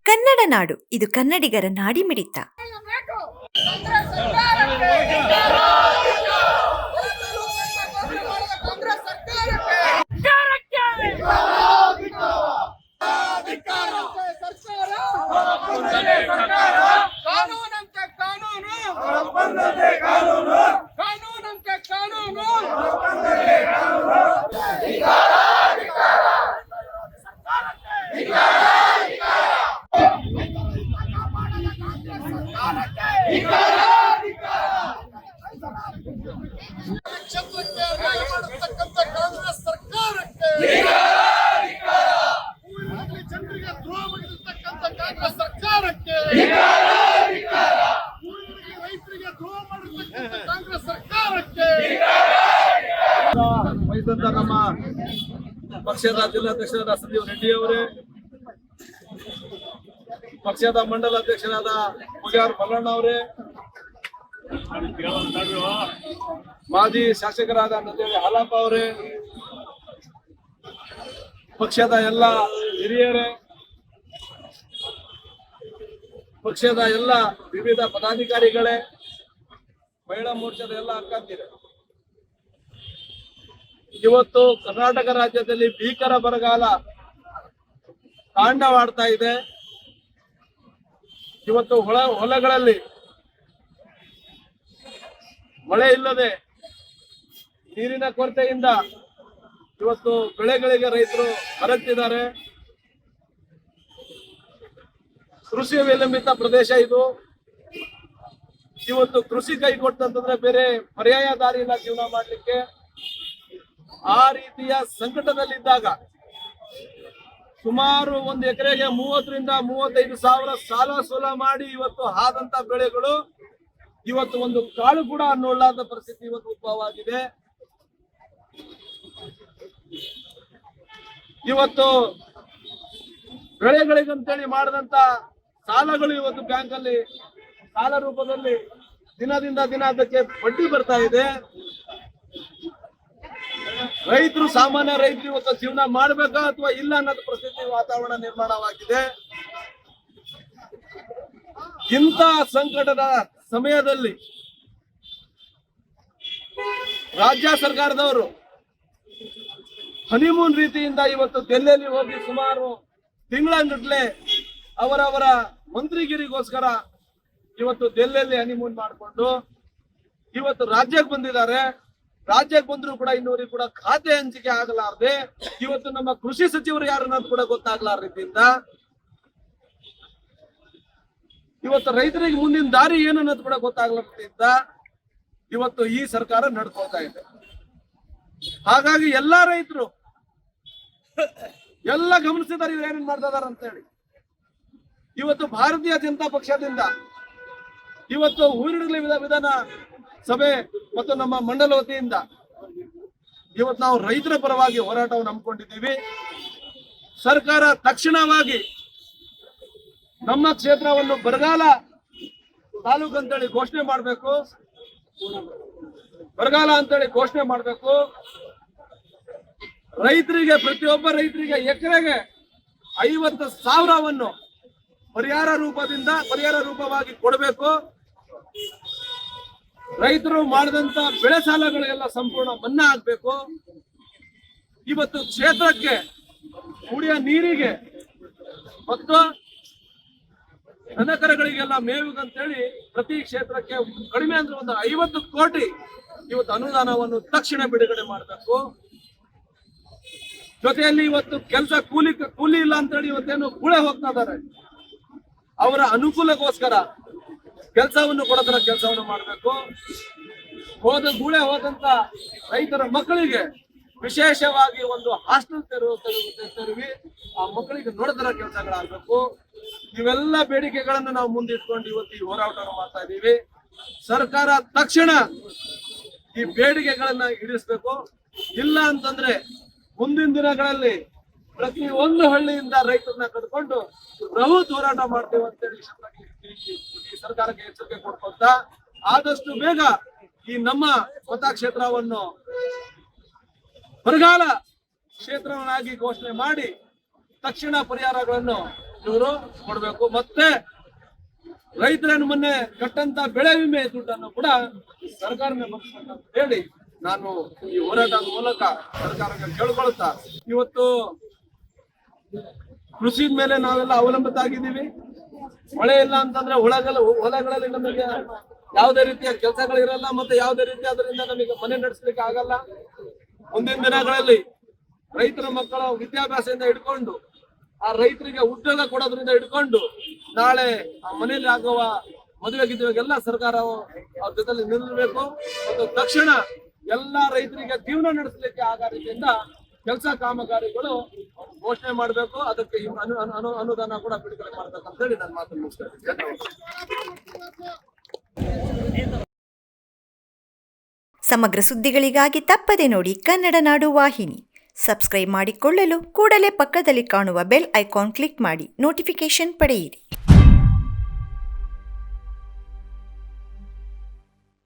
ಕನ್ನಡ ನಾಡು, ಇದು ಕನ್ನಡಿಗರ ನಾಡಿಮಿಡಿತ. ಕಾಂಗ್ರೆಸ್ ಸರ್ಕಾರಕ್ಕೆ ಜನರಿಗೆ ದ್ರೋಹ ಮಾಡಿರ್ತಕ್ಕಂಥ ಕಾಂಗ್ರೆಸ್ ಸರ್ಕಾರಕ್ಕೆ ರೈತರಿಗೆ ದ್ರೋಹ ಮಾಡಿರ್ತಕ್ಕಂಥ ಕಾಂಗ್ರೆಸ್ ಸರ್ಕಾರಕ್ಕೆ ವಹಿಸಿದಂತ ನಮ್ಮ ಪಕ್ಷದ ಜಿಲ್ಲಾಧ್ಯಕ್ಷರಾದ ಸಂದೀಪ್ ರೆಡ್ಡಿ ಅವರೇ, ಪಕ್ಷದ ಮಂಡಲ ಅಧ್ಯಕ್ಷರಾದ ಪೂಜಾರ್ ಮಲ್ಲಣ್ಣ ಅವರೇ, ಮಾಜಿ ಶಾಸಕರಾದ ನಂದೇಳಿ ಹಾಲಪ್ಪ ಅವರೇ, ಪಕ್ಷದ ಎಲ್ಲ ಹಿರಿಯರೇ, ಪಕ್ಷದ ಎಲ್ಲ ವಿವಿಧ ಪದಾಧಿಕಾರಿಗಳೇ, ಮಹಿಳಾ ಮೋರ್ಚಾದ ಎಲ್ಲ ಅಕ್ಕಂದಿರೆ, ಇವತ್ತು ಕರ್ನಾಟಕ ರಾಜ್ಯದಲ್ಲಿ ಭೀಕರ ಬರಗಾಲ ತಾಂಡವಾಡ್ತಾ ಇದೆ. ಇವತ್ತು ಹೊಲಗಳಲ್ಲಿ ಮಳೆ ಇಲ್ಲದೆ ನೀರಿನ ಕೊರತೆಯಿಂದ ಇವತ್ತು ಬೆಳೆಗಳಿಗೆ ರೈತರು ಹರಗ್ತಿದ್ದಾರೆ. ಕೃಷಿ ಅವಲಂಬಿತ ಪ್ರದೇಶ ಇದು. ಇವತ್ತು ಕೃಷಿ ಕೈಗೊಟ್ಟಂತಂದ್ರೆ ಬೇರೆ ಪರ್ಯಾಯ ದಾರಿ ಇಲ್ಲ ಜೀವನ ಮಾಡ್ಲಿಕ್ಕೆ. ಆ ರೀತಿಯ ಸಂಕಟದಲ್ಲಿದ್ದಾಗ ಸುಮಾರು ಒಂದು ಎಕರೆಗೆ 30,000 ರಿಂದ 35,000 ಸಾಲ ಸೂಲ ಮಾಡಿ ಇವತ್ತು ಆದಂತ ಬೆಳೆಗಳು ಇವತ್ತು ಒಂದು ಕಾಳು ಕೂಡ ಅನ್ನೋಳ್ಳಾದ ಪರಿಸ್ಥಿತಿ ಇವತ್ತು ಉದ್ಭವ ಆಗಿದೆ. ಇವತ್ತು ಬೆಳೆಗಳಿಗಂತೇಳಿ ಮಾಡಿದಂತ ಸಾಲಗಳು ಇವತ್ತು ಬ್ಯಾಂಕ್ ಅಲ್ಲಿ ಸಾಲ ರೂಪದಲ್ಲಿ ದಿನದಿಂದ ದಿನ ಅದಕ್ಕೆ ಬಡ್ಡಿ ಬರ್ತಾ ಇದೆ. ರೈತರು, ಸಾಮಾನ್ಯ ರೈತರು ಇವತ್ತು ಜೀವನ ಮಾಡ್ಬೇಕಾ ಅಥವಾ ಇಲ್ಲ ಅನ್ನೋದು ಪರಿಸ್ಥಿತಿ ವಾತಾವರಣ ನಿರ್ಮಾಣವಾಗಿದೆ. ಇಂಥ ಸಂಕಟದ ಸಮಯದಲ್ಲಿ ರಾಜ್ಯ ಸರ್ಕಾರದವರು ಹನಿಮೂನ್ ರೀತಿಯಿಂದ ಇವತ್ತು ದೆಹಲಿಯಲ್ಲಿ ಹೋಗಿ ಸುಮಾರು ತಿಂಗಳಗಟ್ಟಲೆ ಅವರವರ ಮಂತ್ರಿಗಿರಿಗೋಸ್ಕರ ಇವತ್ತು ದೆಹಲಿಯಲ್ಲಿ ಹನಿಮೂನ್ ಮಾಡಿಕೊಂಡು ಇವತ್ತು ರಾಜ್ಯಕ್ಕೆ ಬಂದಿದ್ದಾರೆ. ರಾಜ್ಯಕ್ಕೆ ಬಂದ್ರು ಕೂಡ ಇನ್ನೂರಿಗೆ ಕೂಡ ಖಾತೆ ಹಂಚಿಕೆ ಆಗಲಾರದೆ ಇವತ್ತು ನಮ್ಮ ಕೃಷಿ ಸಚಿವರು ಯಾರು ಅನ್ನೋದು ಕೂಡ ಗೊತ್ತಾಗ್ಲಾರ್ದಿಂದ ಇವತ್ತು ರೈತರಿಗೆ ಮುಂದಿನ ದಾರಿ ಏನು ಅನ್ನೋದು ಕೂಡ ಗೊತ್ತಾಗ್ಲಾರ್ದಿಂದ ಇವತ್ತು ಈ ಸರ್ಕಾರ ನಡ್ಕೋತಾ ಇದೆ. ಹಾಗಾಗಿ ಎಲ್ಲಾ ರೈತರು ಎಲ್ಲ ಗಮನಿಸಿದಾರೆ ಇವ್ರು ಏನೇನ್ ಮಾಡ್ತಾ ಇದಾರೆ ಅಂತ ಹೇಳಿ. ಇವತ್ತು ಭಾರತೀಯ ಜನತಾ ಪಕ್ಷದಿಂದ ಇವತ್ತು ಊರಿಡಲಿ ವಿಧಾನ ಸಭೆ ಮತ್ತು ನಮ್ಮ ಮಂಡಲ ವತಿಯಿಂದ ಇವತ್ತು ನಾವು ರೈತರ ಪರವಾಗಿ ಹೋರಾಟವನ್ನು ಹಮ್ಮಿಕೊಂಡಿದ್ದೀವಿ. ಸರ್ಕಾರ ತಕ್ಷಣವಾಗಿ ನಮ್ಮ ಕ್ಷೇತ್ರವನ್ನು ಬರಗಾಲ ತಾಲೂಕು ಅಂತೇಳಿ ಘೋಷಣೆ ಮಾಡಬೇಕು. ಬರಗಾಲ ಅಂತೇಳಿ ಘೋಷಣೆ ಮಾಡಬೇಕು. ರೈತರಿಗೆ, ಪ್ರತಿಯೊಬ್ಬ ರೈತರಿಗೆ ಎಕರೆಗೆ 50,000ವನ್ನು ಪರಿಹಾರ ರೂಪವಾಗಿ ಕೊಡಬೇಕು. ರೈತರು ಮಾಡಿದಂತ ಬೆಳೆ ಸಾಲಗಳೆಲ್ಲ ಸಂಪೂರ್ಣ ಮನ್ನಾ ಆಗ್ಬೇಕು. ಇವತ್ತು ಕ್ಷೇತ್ರಕ್ಕೆ ಕುಡಿಯ ನೀರಿಗೆ ಮತ್ತು ದನಕರಗಳಿಗೆಲ್ಲ ಮೇವಿಗಂತೇಳಿ ಪ್ರತಿ ಕ್ಷೇತ್ರಕ್ಕೆ ಕಡಿಮೆ ಅಂದ್ರೆ ಒಂದು 50 ಕೋಟಿ ಇವತ್ತು ಅನುದಾನವನ್ನು ತಕ್ಷಣ ಬಿಡುಗಡೆ ಮಾಡಬೇಕು. ಜೊತೆಯಲ್ಲಿ ಇವತ್ತು ಕೆಲಸ ಕೂಲಿ ಇಲ್ಲ ಅಂತೇಳಿ ಇವತ್ತೇನು ಕೂಳೆ ಹೋಗ್ತಾ ಇದ್ದಾರೆ. ಅವರ ಅನುಕೂಲಕ್ಕೋಸ್ಕರ ಕೆಲಸವನ್ನು ಕೊಡೋದರ ಕೆಲಸವನ್ನು ಮಾಡಬೇಕು. ಗೂಳೆ ಹೋದಂತ ರೈತರ ಮಕ್ಕಳಿಗೆ ವಿಶೇಷವಾಗಿ ಒಂದು ಹಾಸ್ಟೆಲ್ ತೆರವಿ ಆ ಮಕ್ಕಳಿಗೆ ನೋಡೋದರ ಕೆಲಸಗಳಾಗಬೇಕು. ಇವೆಲ್ಲ ಬೇಡಿಕೆಗಳನ್ನು ನಾವು ಮುಂದಿಟ್ಕೊಂಡು ಇವತ್ತು ಈ ಹೋರಾಟವನ್ನು ಮಾಡ್ತಾ ಇದ್ದೀವಿ. ಸರ್ಕಾರ ತಕ್ಷಣ ಈ ಬೇಡಿಕೆಗಳನ್ನ ಈಡೇರಿಸಬೇಕು. ಇಲ್ಲ ಅಂತಂದ್ರೆ ಮುಂದಿನ ದಿನಗಳಲ್ಲಿ ಪ್ರತಿ ಒಂದು ಹಳ್ಳಿಯಿಂದ ರೈತರನ್ನ ಕಟ್ಕೊಂಡು ಬೃಹತ್ ಹೋರಾಟ ಮಾಡ್ತೇವೆ ಅಂತೇಳಿ ಈ ಸರ್ಕಾರಕ್ಕೆ ಎಚ್ಚರಿಕೆ ಕೊಡ್ಕೊಂತ ಆದಷ್ಟು ಬೇಗ ಈ ನಮ್ಮ ಮತಕ್ಷೇತ್ರವನ್ನು ಬರಗಾಲ ಕ್ಷೇತ್ರವನ್ನಾಗಿ ಘೋಷಣೆ ಮಾಡಿ ತಕ್ಷಣ ಪರಿಹಾರಗಳನ್ನು ಇವರು ಕೊಡ್ಬೇಕು. ಮತ್ತೆ ರೈತರನ್ನು ಮೊನ್ನೆ ಕಟ್ಟಂತ ಬೆಳೆ ವಿಮೆ ದುಡ್ಡನ್ನು ಕೂಡ ಸರ್ಕಾರನೇ ಬರ್ಸ್ಬೇಕಂತ ಹೇಳಿ ನಾನು ಈ ಹೋರಾಟದ ಮೂಲಕ ಸರ್ಕಾರಕ್ಕೆ ಕೇಳ್ಕೊಳ್ತಾ, ಇವತ್ತು ಕೃಷಿ ಮೇಲೆ ನಾವೆಲ್ಲ ಅವಲಂಬಿತ ಆಗಿದ್ದೀವಿ. ಮಳೆ ಇಲ್ಲ ಅಂತಂದ್ರೆ ಹೊಲಗಳಲ್ಲಿ ನಮಗೆ ಯಾವುದೇ ರೀತಿಯ ಕೆಲಸಗಳಿರಲ್ಲ, ಮತ್ತೆ ಯಾವುದೇ ರೀತಿ ಅದರಿಂದ ನಮಗೆ ಮನೆ ನಡೆಸಲಿಕ್ಕೆ ಆಗಲ್ಲ. ಮುಂದಿನ ದಿನಗಳಲ್ಲಿ ರೈತರ ಮಕ್ಕಳ ವಿದ್ಯಾಭ್ಯಾಸದಿಂದ ಹಿಡ್ಕೊಂಡು ಆ ರೈತರಿಗೆ ಉದ್ಯೋಗ ಕೊಡೋದ್ರಿಂದ ಹಿಡ್ಕೊಂಡು ನಾಳೆ ಆ ಮನೆಯಲ್ಲಿ ಆಗುವ ಮದುವೆ ಗಿದುವೆಗೆಲ್ಲ ಸರ್ಕಾರ ಅವ್ರ ಜೊತೆಲಿ ನಿಲ್ಲಬೇಕು. ಮತ್ತು ತಕ್ಷಣ ಎಲ್ಲಾ ರೈತರಿಗೆ ಜೀವನ ನಡೆಸಲಿಕ್ಕೆ ಆಗ ರೀತಿಯಿಂದ ಕೆಲಸ ಕಾಮಗಾರಿಗಳು ಘೋಷಣೆ ಮಾಡಬೇಕು. ಅದಕ್ಕೆ ಅನುದಾನ ಕೂಡ ಬಿಡುಗಡೆ ಮಾಡ್ಬೇಕಂತ ಹೇಳಿ ನಾನು ಮಾತನ್ನು ಮುಗಿಸ್ತಾ ಇದ್ದೀನಿ. ಸಮಗ್ರ ಸುದ್ದಿಗಳಿಗಾಗಿ ತಪ್ಪದೆ ನೋಡಿ ಕನ್ನಡ ನಾಡು ವಾಹಿನಿ. ಸಬ್ಸ್ಕ್ರೈಬ್ ಮಾಡಿಕೊಳ್ಳಲು ಕೂಡಲೇ ಪಕ್ಕದಲ್ಲಿ ಕಾಣುವ ಬೆಲ್ ಐಕಾನ್ ಕ್ಲಿಕ್ ಮಾಡಿ ನೋಟಿಫಿಕೇಶನ್ ಪಡೆಯಿರಿ.